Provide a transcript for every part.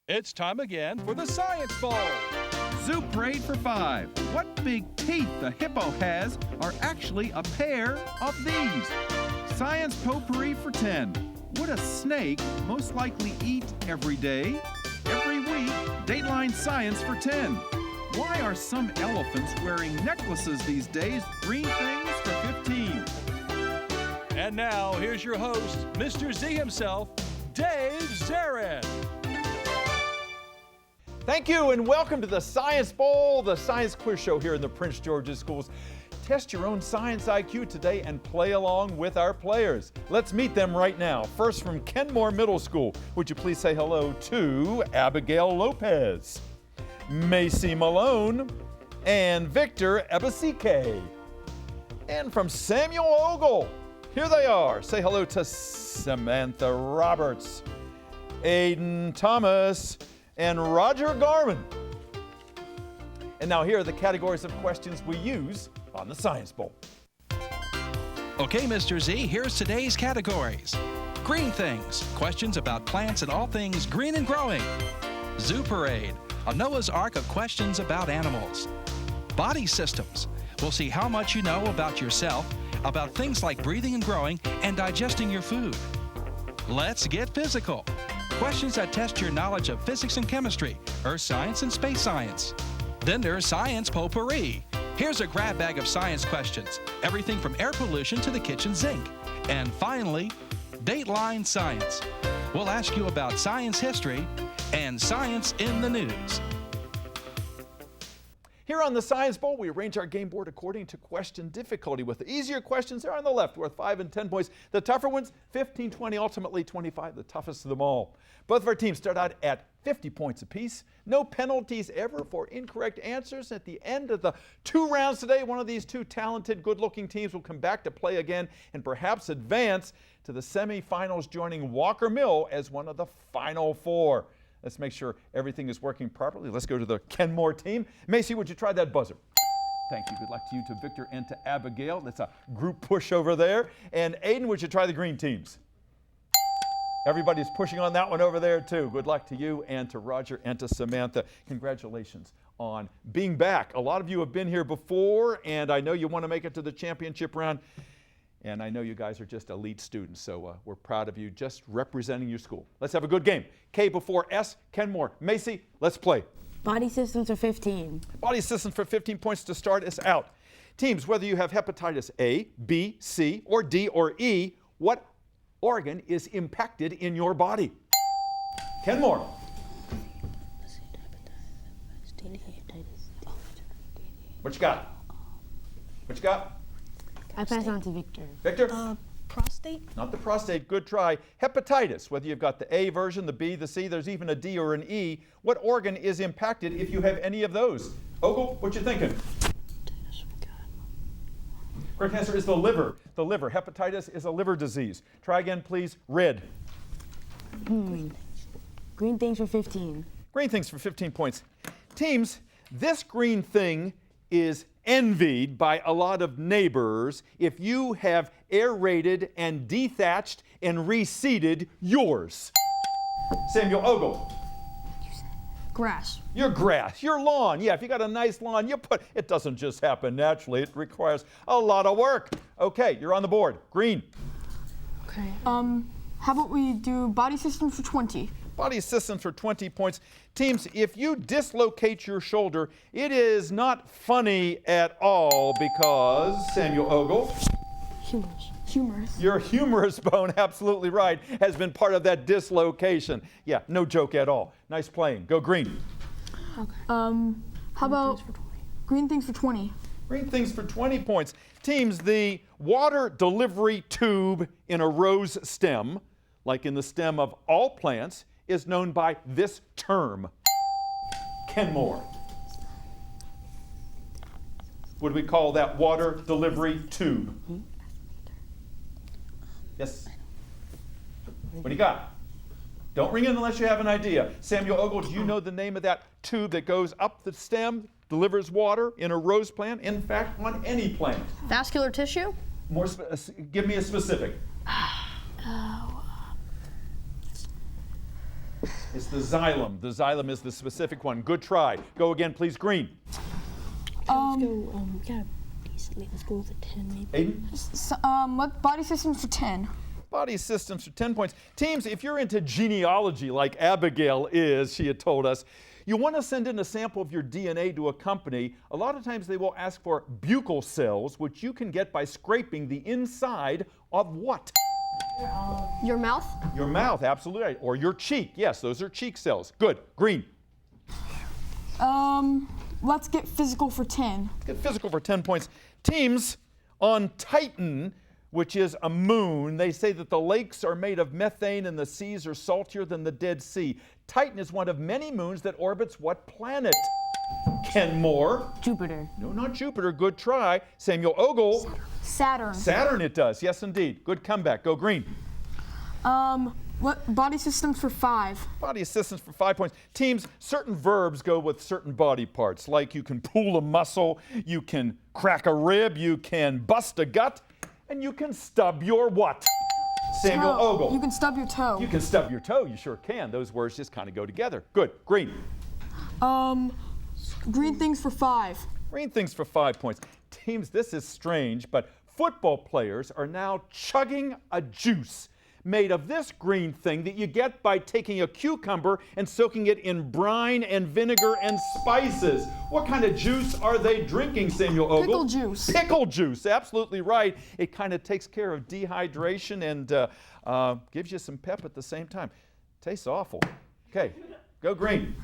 It's time again for the Science Bowl. Zoo Parade for 5. What big teeth the hippo has are actually a pair of these. Science Potpourri for 10. Would a snake most likely eat every day? Every week, Dateline Science for 10. Why are some elephants wearing necklaces these days? Green things for 15. And now, here's your host, Mr. Z himself, Dave Zarin. Thank you and welcome to the Science Bowl, the science quiz show here in the Prince George's Schools. Test your own science IQ today and play along with our players. Let's meet them right now. First from Kenmoor Middle School, would you please say hello to Abigail Lopez, Macy Malone, and Victor Ebasike. And from Samuel Ogle, here they are. Say hello to Samantha Roberts, Aiden Thomas, and Roger Garman. And now here are the categories of questions we use on the Science Bowl. Okay, Mr. Z, here's today's categories. Green things, questions about plants and all things green and growing. Zoo Parade, a Noah's Ark of questions about animals. Body systems, we'll see how much you know about yourself, about things like breathing and growing and digesting your food. Let's get physical. Questions that test your knowledge of physics and chemistry, earth science and space science. Then there's Science Potpourri. Here's a grab bag of science questions, everything from air pollution to the kitchen sink. And finally, Dateline Science. We'll ask you about science history and science in the news. Here on the Science Bowl, we arrange our game board according to question difficulty, with the easier questions there on the left worth 5 and 10 points. The tougher ones, 15, 20, ultimately 25, the toughest of them all. Both of our teams start out at 50 points apiece. No penalties ever for incorrect answers. At the end of the 2 rounds today, one of these 2 talented, good-looking teams will come back to play again and perhaps advance to the semifinals, joining Walker Mill as one of the final 4. Let's make sure everything is working properly. Let's go to the Kenmoor team. Macy, would you try that buzzer? Thank you. Good luck to you, to Victor, and to Abigail. That's a group push over there. And Aiden, would you try the green teams? Everybody's pushing on that one over there, too. Good luck to you and to Roger and to Samantha. Congratulations on being back. A lot of you have been here before, and I know you want to make it to the championship round. And I know you guys are just elite students, so we're proud of you just representing your school. Let's have a good game. K before S, Kenmoor. Macy, let's play. Body systems are 15. Body systems for 15 points to start us out. Teams, whether you have hepatitis A, B, C, or D, or E, what organ is impacted in your body? Kenmoor. What you got? What you got? I pass on to Victor. Victor? Prostate? Not the prostate, good try. Hepatitis, whether you've got the A version, the B, the C, there's even a D or an E. What organ is impacted if you have any of those? Ogle, what you thinking? Correct answer is the liver. The liver. Hepatitis is a liver disease. Try again, please. Red. Green things for 15. Green things for 15 points. Teams, this green thing is envied by a lot of neighbors if you have aerated and dethatched and reseeded yours. Samuel Ogle. Grass. Your grass, your lawn. Yeah, if you got a nice lawn, it doesn't just happen naturally. It requires a lot of work. Okay, you're on the board. Green. Okay. How about we do body systems for 20? Body systems for 20 points. Teams, if you dislocate your shoulder, it is not funny at all because, Samuel Ogle. Humorous. Your humerus bone, absolutely right, has been part of that dislocation. Yeah, no joke at all. Nice playing. Go green. Okay. How about green things for 20? Green things for 20 points. Teams, the water delivery tube in a rose stem, like in the stem of all plants, is known by this term. Kenmoor. What do we call that water delivery tube? Yes? What do you got? Don't ring in unless you have an idea. Samuel Ogle, do you know the name of that tube that goes up the stem, delivers water in a rose plant? In fact, on any plant. Vascular tissue? Give me a specific. It's the xylem. The xylem is the specific one. Good try. Go again, please, Green. Let's go with a 10 maybe. Aiden? What body systems for 10? Body systems for 10 points. Teams, if you're into genealogy like Abigail is, she had told us, you want to send in a sample of your DNA to a company. A lot of times they will ask for buccal cells, which you can get by scraping the inside of what? Your mouth? Your mouth, absolutely right. Or your cheek. Yes, those are cheek cells. Good. Green. Let's get physical for 10. Let's get physical for 10 points. Teams, on Titan, which is a moon, they say that the lakes are made of methane and the seas are saltier than the Dead Sea. Titan is one of many moons that orbits what planet? Kenmoor. Jupiter. No, not Jupiter. Good try. Samuel Ogle. Saturn. Saturn it does. Yes, indeed. Good comeback. Go Green. What body systems for 5? Body systems for 5 points. Teams, certain verbs go with certain body parts, like you can pull a muscle, you can crack a rib, you can bust a gut, and you can stub your what? Samuel Toe. Ogle. You can stub your toe. You can stub your toe. You sure can. Those words just kind of go together. Good. Green. Green things for 5. Green things for 5 points. Teams, this is strange, but football players are now chugging a juice made of this green thing that you get by taking a cucumber and soaking it in brine and vinegar and spices. What kind of juice are they drinking, Samuel Ogle? Pickle juice. Pickle juice, absolutely right. It kind of takes care of dehydration and gives you some pep at the same time. Tastes awful. Okay, go Green.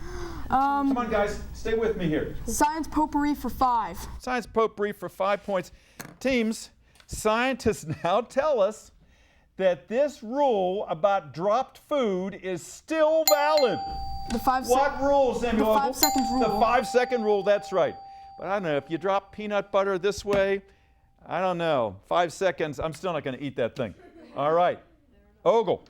Come on, guys, stay with me here. Science potpourri for 5. Science potpourri for 5 points. Teams, scientists now tell us that this rule about dropped food is still valid. The 5 What rule, Samuel The Ogle? 5 second rule. The 5-second rule, that's right. But I don't know, if you drop peanut butter this way, I don't know, 5 seconds, I'm still not going to eat that thing. All right. Ogle.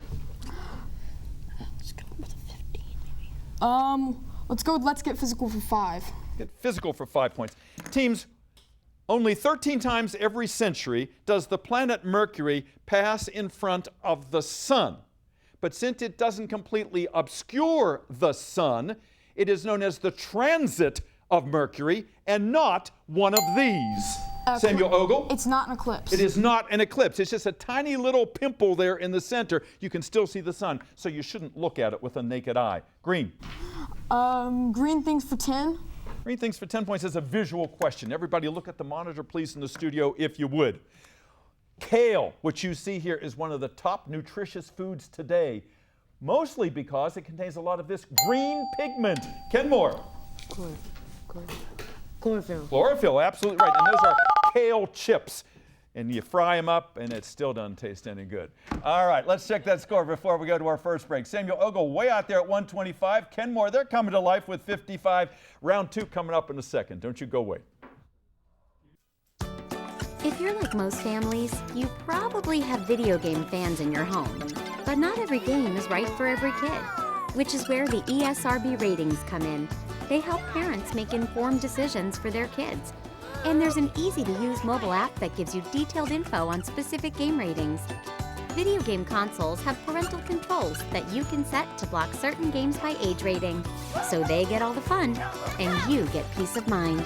Let's go with a 15 maybe. Let's get physical for 5. Get physical for 5 points. Teams, only 13 times every century does the planet Mercury pass in front of the sun. But since it doesn't completely obscure the sun, it is known as the transit of Mercury and not one of these. Samuel Ogle? It's not an eclipse. It is not an eclipse. It's just a tiny little pimple there in the center. You can still see the sun, so you shouldn't look at it with a naked eye. Green. Green things for 10. Green things for 10 points is a visual question. Everybody look at the monitor, please, in the studio, if you would. Kale, which you see here, is one of the top nutritious foods today, mostly because it contains a lot of this green pigment. Kenmoor. Chlorophyll. Chlorophyll, absolutely right. And those are kale chips. And you fry them up, and it still doesn't taste any good. All right, let's check that score before we go to our first break. Samuel Ogle way out there at 125. Kenmoor, they're coming to life with 55. Round 2 coming up in a second. Don't you go away. If you're like most families, you probably have video game fans in your home. But not every game is right for every kid, which is where the ESRB ratings come in. They help parents make informed decisions for their kids. And there's an easy-to-use mobile app that gives you detailed info on specific game ratings. Video game consoles have parental controls that you can set to block certain games by age rating, so they get all the fun, and you get peace of mind.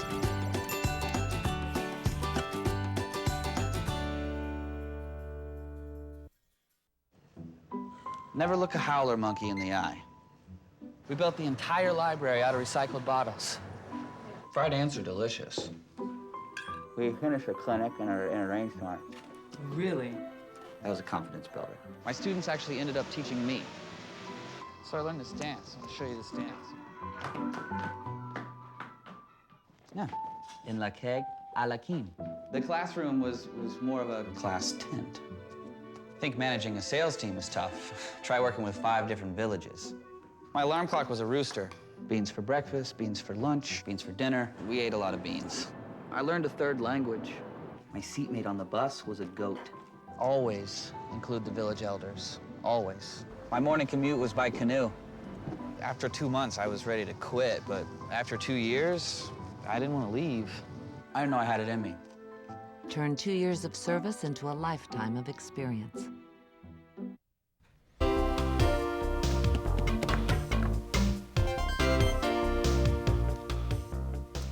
Never look a howler monkey in the eye. We built the entire library out of recycled bottles. Fried ants are delicious. We finished a clinic in a rainstorm. Really? That was a confidence builder. My students actually ended up teaching me. So I learned this dance. I'll show you this dance. Yeah. In la keg, a la king. The classroom was more of a class tent. I think managing a sales team is tough. Try working with 5 different villages. My alarm clock was a rooster. Beans for breakfast, beans for lunch, beans for dinner. We ate a lot of beans. I learned a 3rd language. My seatmate on the bus was a goat. Always include the village elders. Always. My morning commute was by canoe. After 2 months, I was ready to quit, but after 2 years, I didn't want to leave. I didn't know I had it in me. Turn 2 years of service into a lifetime of experience.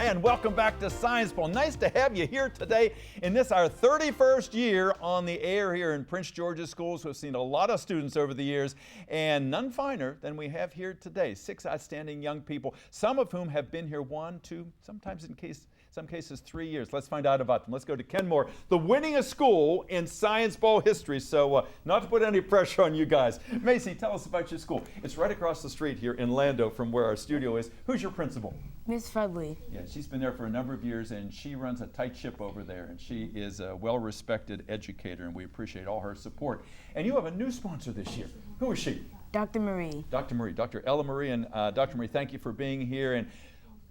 And welcome back to Science Bowl. Nice to have you here today in this, our 31st year on the air here in Prince George's schools. We've seen a lot of students over the years, and none finer than we have here today. 6 outstanding young people, some of whom have been here 1, 2, sometimes some cases 3 years. Let's find out about them. Let's go to Kenmoor, the winningest school in Science Bowl history. So not to put any pressure on you guys. Macy, tell us about your school. It's right across the street here in Lando from where our studio is. Who's your principal? Miss Fredley. Yeah, she's been there for a number of years, and she runs a tight ship over there, and she is a well-respected educator, and we appreciate all her support. And you have a new sponsor this year. Who is she? Dr. Marie. Dr. Ella Marie. And Dr. Marie, thank you for being here and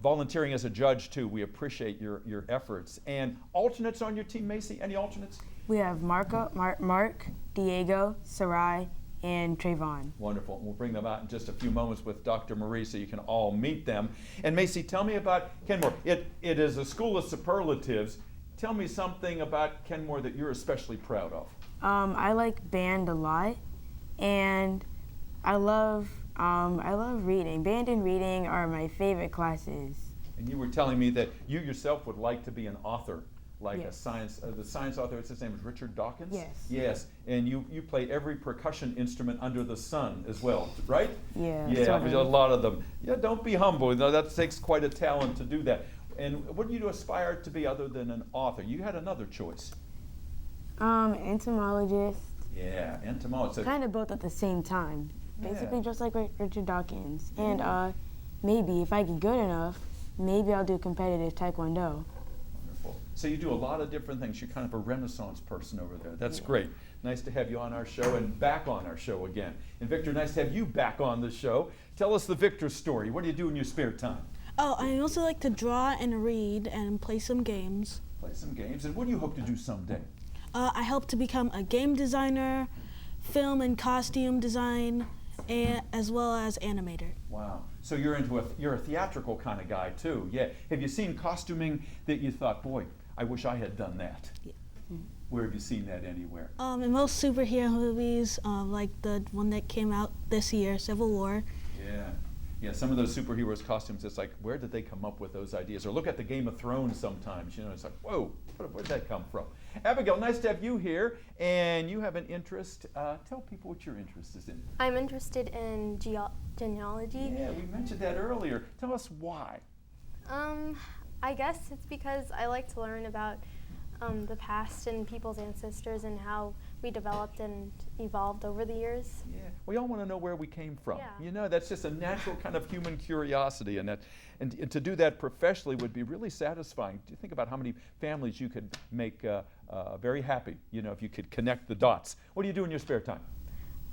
volunteering as a judge, too. We appreciate your efforts. And alternates on your team, Macy? Any alternates? We have Mark, Diego, Sarai, and Trayvon. Wonderful. We'll bring them out in just a few moments with Dr. Marie so you can all meet them. And Macy, tell me about Kenmoor. It is a school of superlatives. Tell me something about Kenmoor that you're especially proud of. I like band a lot, and I love reading. Band and reading are my favorite classes. And you were telling me that you yourself would like to be an author, like Yes. the science author. His name is Richard Dawkins? Yes. Yes. And you play every percussion instrument under the sun as well, right? Yeah. Yeah, sort there's of. a lot of them. Yeah, don't be humble. You know, that takes quite a talent to do that. And what do you aspire to be other than an author? You had another choice. Entomologist. Yeah, entomologist. So Kind of both at the same time. Basically Yeah. just like Richard Dawkins. And maybe if I get good enough, maybe I'll do competitive taekwondo. Wonderful. So you do a lot of different things. You're kind of a Renaissance person over there. That's great. Nice to have you on our show and back on our show again. And Victor, nice to have you back on the show. Tell us the Victor story. What do you do in your spare time? Oh, I also like to draw and read and play some games. Play some games. And what do you hope to do someday? I hope to become a game designer, film and costume design, as well as animator. Wow. So you're a theatrical kind of guy too. Yeah. Have you seen costuming that you thought, boy, I wish I had done that? Yeah. Where have you seen that anywhere? In most superhero movies, like the one that came out this year, Civil War. Yeah. Yeah, some of those superheroes costumes, it's like, where did they come up with those ideas? Or look at the Game of Thrones sometimes, you know, it's like, whoa, where'd that come from? Abigail, nice to have you here, and you have an interest. Tell people what your interest is in. I'm interested in genealogy. Yeah, we mentioned that earlier. Tell us why. I guess it's because I like to learn about the past and people's ancestors and how we developed and evolved over the years. Yeah, we all want to know where we came from. Yeah. You know, that's just a natural kind of human curiosity, and to do that professionally would be really satisfying. Do you think about how many families you could make very happy, you know, if you could connect the dots? What do you do in your spare time?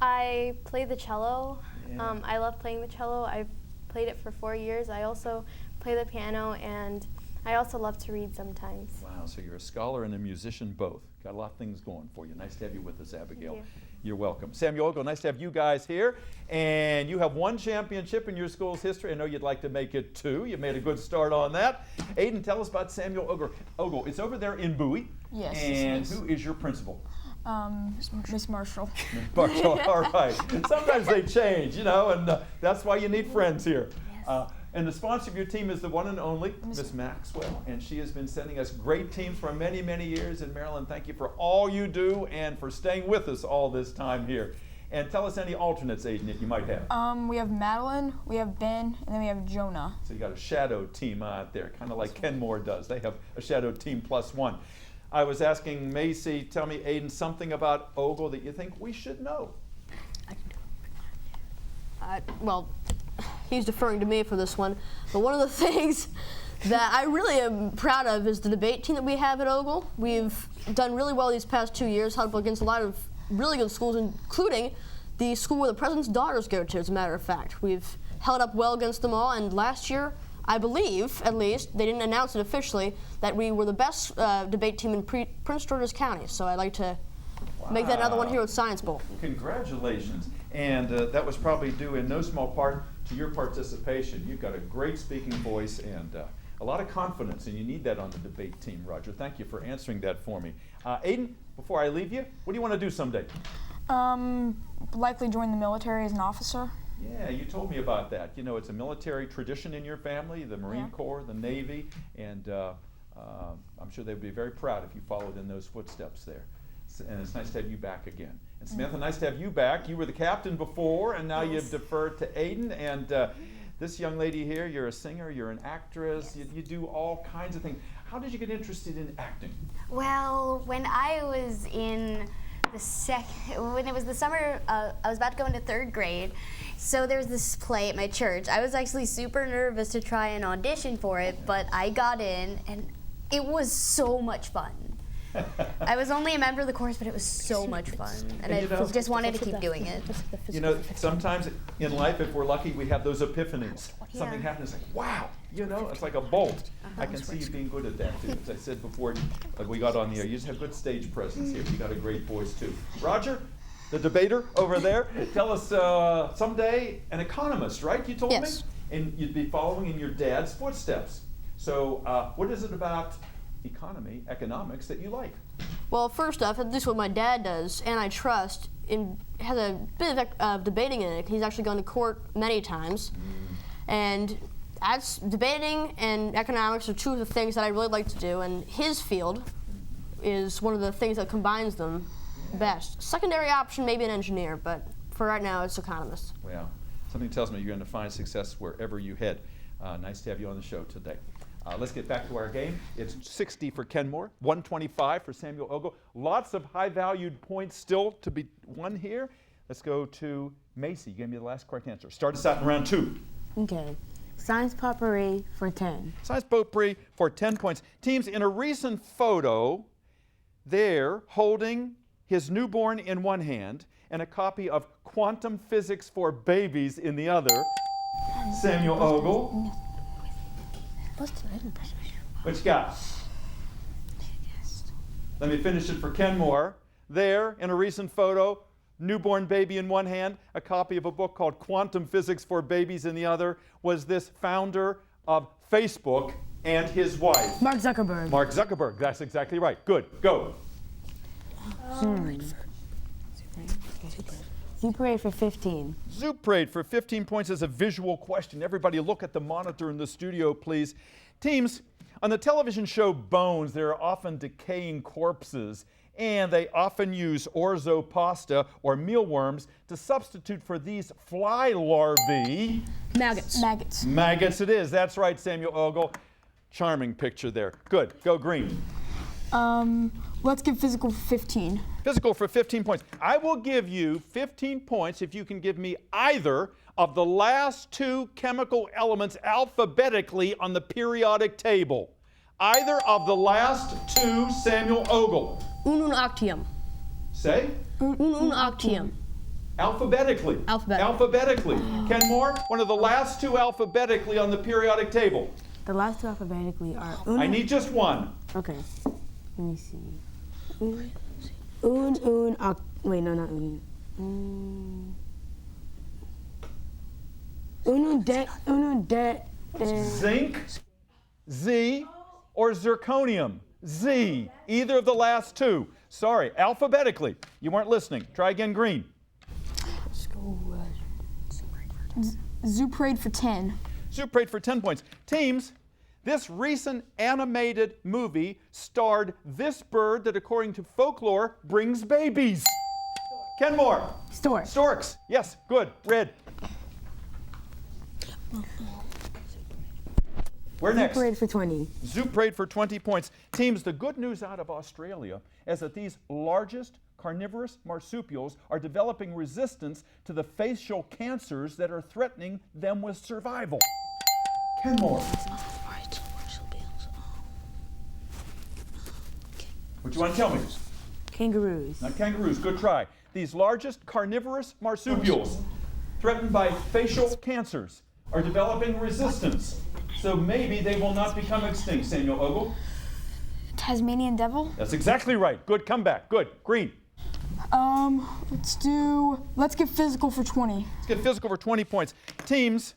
I play the cello. Yeah. I love playing the cello. I've played it for 4 years. I also play the piano, and I also love to read sometimes. Wow, so you're a scholar and a musician both. Got a lot of things going for you. Nice to have you with us, Abigail. Thank you. You're welcome. Samuel Ogle, nice to have you guys here. And you have 1 championship in your school's history. I know you'd like to make it 2. You made a good start on that. Aiden, tell us about Samuel Ogle. It's over there in Bowie. Yes. And who is your principal? Miss Marshall. Marshall, all right. Sometimes they change, you know, and that's why you need friends here. Yes. And the sponsor of your team is the one and only Miss Maxwell, and she has been sending us great teams for many, many years in Maryland. Thank you for all you do and for staying with us all this time here. And tell us any alternates, Aiden, that you might have. We have Madeline, we have Ben, and then we have Jonah. So you got a shadow team out there, kind of like Kenmoor does. They have a shadow team +1. I was asking Macy, tell me, Aiden, something about Ogle that you think we should know. Well, he's deferring to me for this one, but one of the things that I really am proud of is the debate team that we have at Ogle. We've done really well these past 2 years, held up against a lot of really good schools, including the school where the president's daughters go to, as a matter of fact. We've held up well against them all, and last year, I believe, at least, they didn't announce it officially, that we were the best debate team in Prince George's County. So I'd like to make that another one here with Science Bowl. Congratulations. And that was probably due in no small part to your participation. You've got a great speaking voice and a lot of confidence, and you need that on the debate team, Roger. Thank you for answering that for me. Aiden, before I leave you, what do you want to do someday? Likely join the military as an officer. Yeah, you told me about that. You know, it's a military tradition in your family, the Marine Corps, the Navy, and I'm sure they'd be very proud if you followed in those footsteps there. And it's nice to have you back again. And Samantha, nice to have you back. You were the captain before, and now you've deferred to Aiden. And this young lady here, you're a singer, you're an actress, you do all kinds of things. How did you get interested in acting? Well, when I was in when it was the summer, I was about to go into 3rd grade, so there was this play at my church. I was actually super nervous to try and audition for it, but I got in, and it was so much fun. I was only a member of the chorus, but it was so much fun, and I just wanted to keep doing it. You know, sometimes in life, if we're lucky, we have those epiphanies. Something happens, it's like, wow, you know, it's like a bolt. I can see you being good at that, too. As I said before, we got on the air, you just have good stage presence here. You got a great voice, too. Roger, the debater over there, tell us, someday an economist, right, you told me? And you'd be following in your dad's footsteps. So what is it about economics that you like? Well, first off, this is what my dad does, and I trust, has a bit of debating in it. He's actually gone to court many times. And that's debating and economics are two of the things that I really like to do, and his field is one of the things that combines them best. Secondary option, maybe an engineer, but for right now, it's economist. Well, something tells me you're going to find success wherever you head. Nice to have you on the show today. Let's get back to our game. It's 60 for Kenmoor, 125 for Samuel Ogle. Lots of high-valued points still to be won here. Let's go to Macy. You gave me the last correct answer. Start us out in round 2. Okay. Science potpourri for 10. Science potpourri for 10 points. Teams, in a recent photo, they're holding his newborn in one hand and a copy of Quantum Physics for Babies in the other. Samuel Ogle. What you got? Let me finish it for Kenmoor. There, in a recent photo, newborn baby in one hand, a copy of a book called Quantum Physics for Babies in the other, was this founder of Facebook and his wife. Mark Zuckerberg. Mark Zuckerberg, that's exactly right. Good, go. Zoo Parade for 15. Zoo Parade for 15 points is a visual question. Everybody look at the monitor in the studio, please. Teams, on the television show Bones, there are often decaying corpses, and they often use orzo pasta or mealworms to substitute for these fly larvae. Maggots. Maggots. Maggots it is. That's right, Samuel Ogle. Charming picture there. Good. Go green. Let's give physical 15. Physical for 15 points. I will give you 15 points if you can give me either of the last 2 chemical elements alphabetically on the periodic table. Either of the last 2, Samuel Ogle. Ununoctium. Say? Ununoctium. Alphabetically. Alphabetically. Kenmoor, one of the last 2 alphabetically on the periodic table. The last 2 alphabetically are I need just one. Okay. Let me see. Wait, no, not Zinc, Z, or zirconium? Z. Either of the last 2. Sorry, alphabetically. You weren't listening. Try again, green. Let's go Zoo Parade for 10. Zoo Parade for 10 points. Teams, this recent animated movie starred this bird that, according to folklore, brings babies. Kenmoor. Stork. Storks. Yes, good. Red. Where next? Zoo Parade for 20. Zoo Parade for 20 points. Teams, the good news out of Australia is that these largest carnivorous marsupials are developing resistance to the facial cancers that are threatening them with survival. Kenmoor. What do you want to tell me? Kangaroos. Not kangaroos, good try. These largest carnivorous marsupials threatened by facial cancers are developing resistance. So maybe they will not become extinct, Samuel Ogle. Tasmanian devil? That's exactly right. Good comeback. Good. Green. Let's give physical for 20. Let's get physical for 20 points. Teams,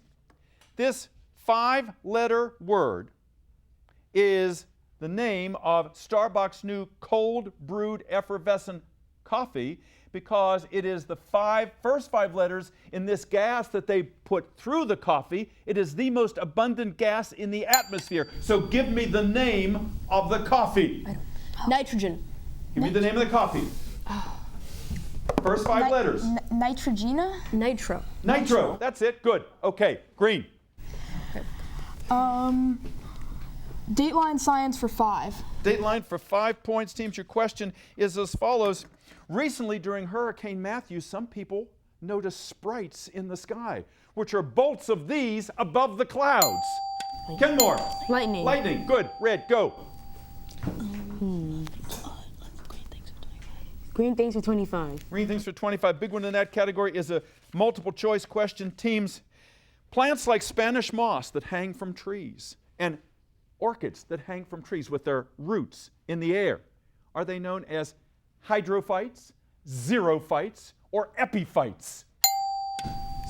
this 5-letter word is the name of Starbucks' new cold brewed effervescent coffee because it is the first five letters in this gas that they put through the coffee. It is the most abundant gas in the atmosphere. So give me the name of the coffee. Nitrogen. Give me the name of the coffee. First five letters. Nitrogena? Nitro. Nitro. That's it. Good. Okay. Green. Dateline science for 5. Dateline for 5 points. Teams, your question is as follows. Recently, during Hurricane Matthew, some people noticed sprites in the sky, which are bolts of these above the clouds. Kenmoor. Lightning. Lightning. Good. Red. Go. Green things for 25. Green things for 25. Big one in that category is a multiple choice question. Teams, plants like Spanish moss that hang from trees and orchids that hang from trees with their roots in the air, are they known as hydrophytes, xerophytes, or epiphytes?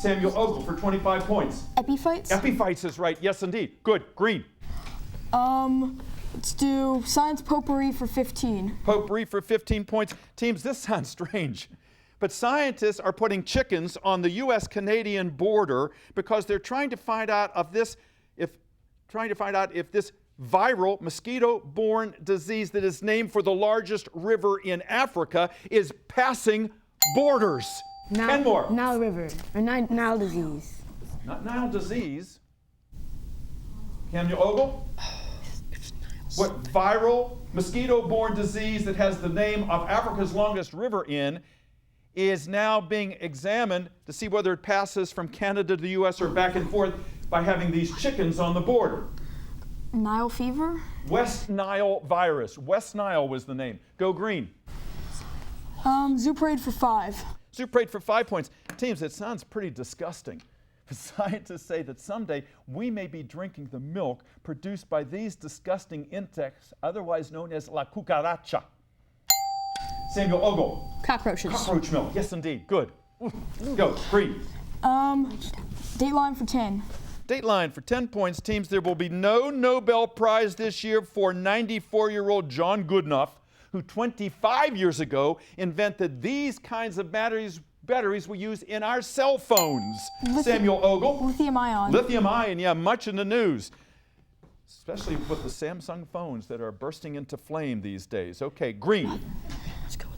Samuel Ogle for 25 points. Epiphytes? Epiphytes is right. Yes, indeed. Good. Green. Let's do science potpourri for 15. Potpourri for 15 points. Teams, this sounds strange, but scientists are putting chickens on the U.S.-Canadian border because they're trying to find out if this viral mosquito-borne disease that is named for the largest river in Africa is passing borders. Kenmoor. Nile River, or Nile disease. Not Nile disease. Samuel Ogle? What viral mosquito-borne disease that has the name of Africa's longest river in is now being examined to see whether it passes from Canada to the U.S. or back and forth by having these chickens on the border. Nile fever? West Nile virus. West Nile was the name. Go green. Zoo parade for 5. Zoo parade for 5 points. Teams, it sounds pretty disgusting. But scientists say that someday we may be drinking the milk produced by these disgusting insects, otherwise known as la cucaracha. Samuel Ogle. Cockroaches. Cockroach milk. Yes, indeed. Good. Go. Green. Dateline for 10. Dateline for 10 points. Teams, there will be no Nobel Prize this year for 94-year-old John Goodenough, who 25 years ago invented these kinds of batteries we use in our cell phones. Samuel Ogle. Lithium-ion. Lithium-ion, yeah, much in the news, especially with the Samsung phones that are bursting into flame these days. Okay, green. Let's go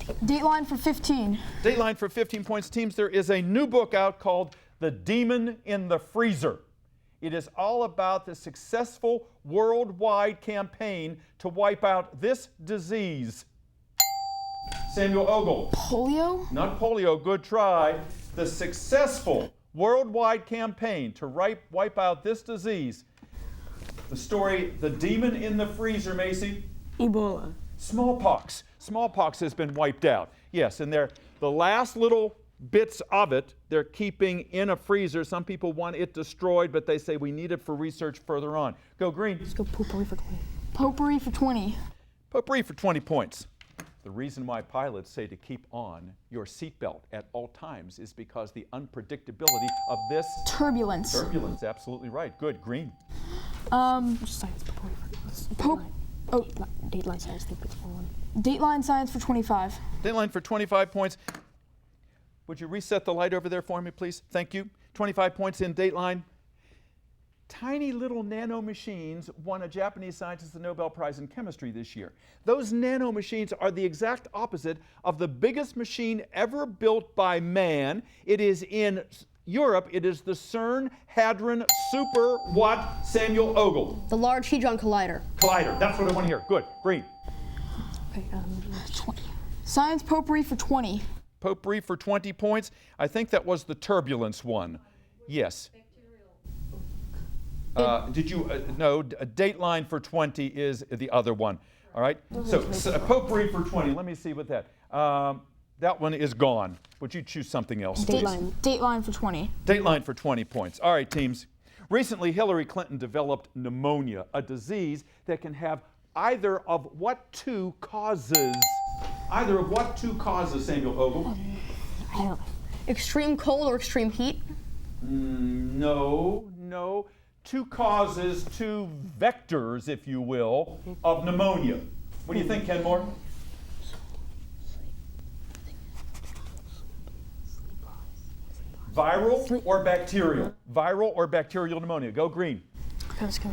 with Dateline for 15. Dateline for 15 points. Teams, there is a new book out called The Demon in the Freezer. It is all about the successful worldwide campaign to wipe out this disease. Samuel Ogle. Polio? Not polio, good try. The successful worldwide campaign to wipe out this disease. The story, The Demon in the Freezer, Macy. Ebola. Smallpox. Smallpox has been wiped out. Yes, and the last little bits of it they're keeping in a freezer. Some people want it destroyed, but they say we need it for research further on. Go green. Let's go potpourri for 20. Potpourri for 20. Potpourri for 20 points. The reason why pilots say to keep on your seatbelt at all times is because the unpredictability of this turbulence. Turbulence, absolutely right. Good. Green. Science potpourri for Dateline science. Dateline science for 25. Dateline for 25 points. Would you reset the light over there for me, please? Thank you. 25 points in Dateline. Tiny little nano machines won a Japanese scientist the Nobel Prize in Chemistry this year. Those nano machines are the exact opposite of the biggest machine ever built by man. It is in Europe. It is the CERN Hadron Super What? Samuel Ogle. The Large Hadron Collider. Collider. That's what I want to hear. Good. Green. Okay, 20. Science potpourri for 20. Potpourri for 20 points. I think that was the turbulence one. Yes. Did you, no, a Dateline for 20 is the other one. All right? So potpourri for 20. Let me see what that. That one is gone. Would you choose something else, please? Dateline for 20. Dateline for 20 points. All right, teams. Recently, Hillary Clinton developed pneumonia, a disease that can have either of what two causes? Either of what two causes, Samuel Ogle? I don't know. Extreme cold or extreme heat? No. Two causes, two vectors, if you will, of pneumonia. What do you think, Kenmoor? Viral or bacterial? Viral or bacterial pneumonia? Go green. Okay, let's go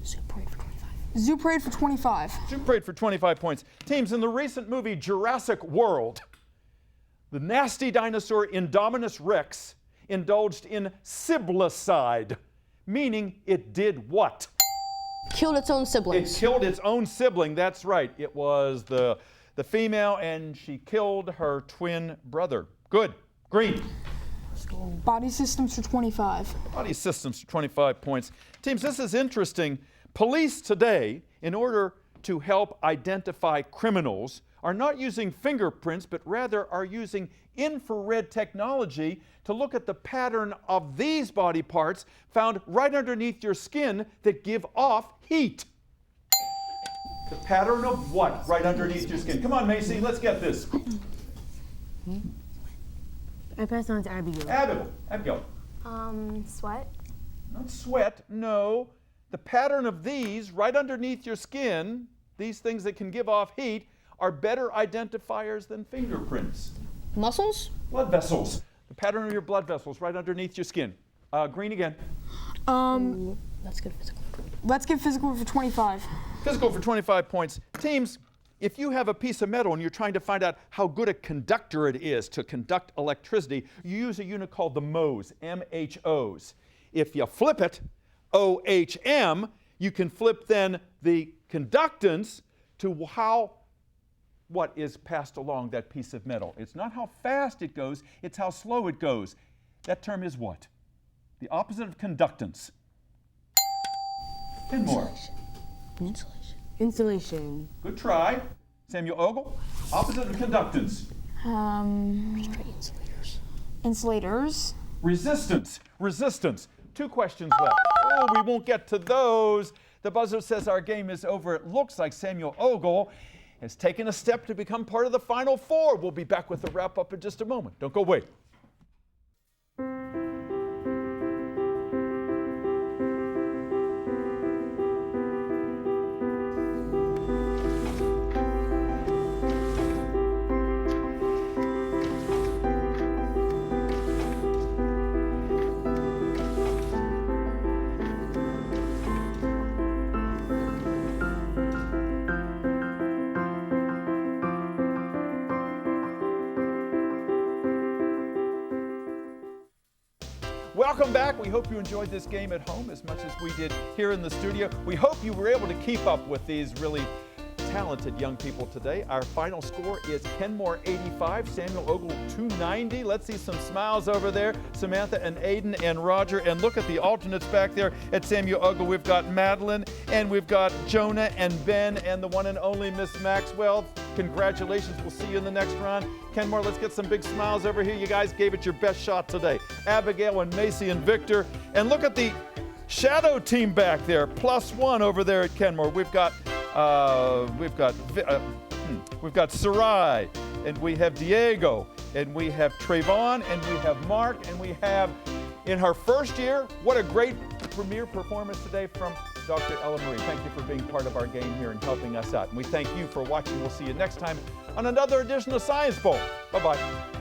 Zoo Parade for 25. Zoo Parade for 25. Zoo Parade for 25 points. Teams, in the recent movie Jurassic World, the nasty dinosaur Indominus Rex indulged in siblicide, meaning it did what? Killed its own siblings. It killed its own sibling, that's right. It was the female, and she killed her twin brother. Good. Green. Body Systems for 25. Body Systems for 25 points. Teams, this is interesting. Police today, in order to help identify criminals, are not using fingerprints, but rather are using infrared technology to look at the pattern of these body parts found right underneath your skin that give off heat. The pattern of what right underneath your skin? Come on, Macy, let's get this. I pass on to Abigail. Abigail. Sweat. Not sweat, no. The pattern of these right underneath your skin, these things that can give off heat, are better identifiers than fingerprints. Muscles? Blood vessels. The pattern of your blood vessels right underneath your skin. Green again. Let's go physical. Let's get physical for 25. Physical for 25 points. Teams, if you have a piece of metal and you're trying to find out how good a conductor it is to conduct electricity, you use a unit called the Mohs, M-H-Os. If you flip it, O-H-M, you can flip then the conductance to what is passed along that piece of metal. It's not how fast it goes, it's how slow it goes. That term is what? The opposite of conductance. Kenmoor. Insulation. Insulation. Good try. Samuel Ogle. Opposite of conductance. Insulators. Insulators. Resistance. Resistance. 2 questions left. Oh, we won't get to those. The buzzer says our game is over. It looks like Samuel Ogle has taken a step to become part of the Final Four. We'll be back with the wrap-up in just a moment. Don't go away. Welcome back. We hope you enjoyed this game at home as much as we did here in the studio. We hope you were able to keep up with these really talented young people today. Our final score is Kenmoor 85, Samuel Ogle 290. Let's see some smiles over there. Samantha and Aiden and Roger. And look at the alternates back there at Samuel Ogle. We've got Madeline and we've got Jonah and Ben and the one and only Miss Maxwell. Congratulations. We'll see you in the next round. Kenmoor, let's get some big smiles over here. You guys gave it your best shot today. Abigail and Macy and Victor. And look at the shadow team back there, +1 over there at Kenmoor. We've got Sarai, and we have Diego, and we have Trayvon, and we have Mark, and we have, in her first year, what a great premiere performance today from Dr. Ella Marie. Thank you for being part of our game here and helping us out. And we thank you for watching. We'll see you next time on another edition of Science Bowl. Bye-bye.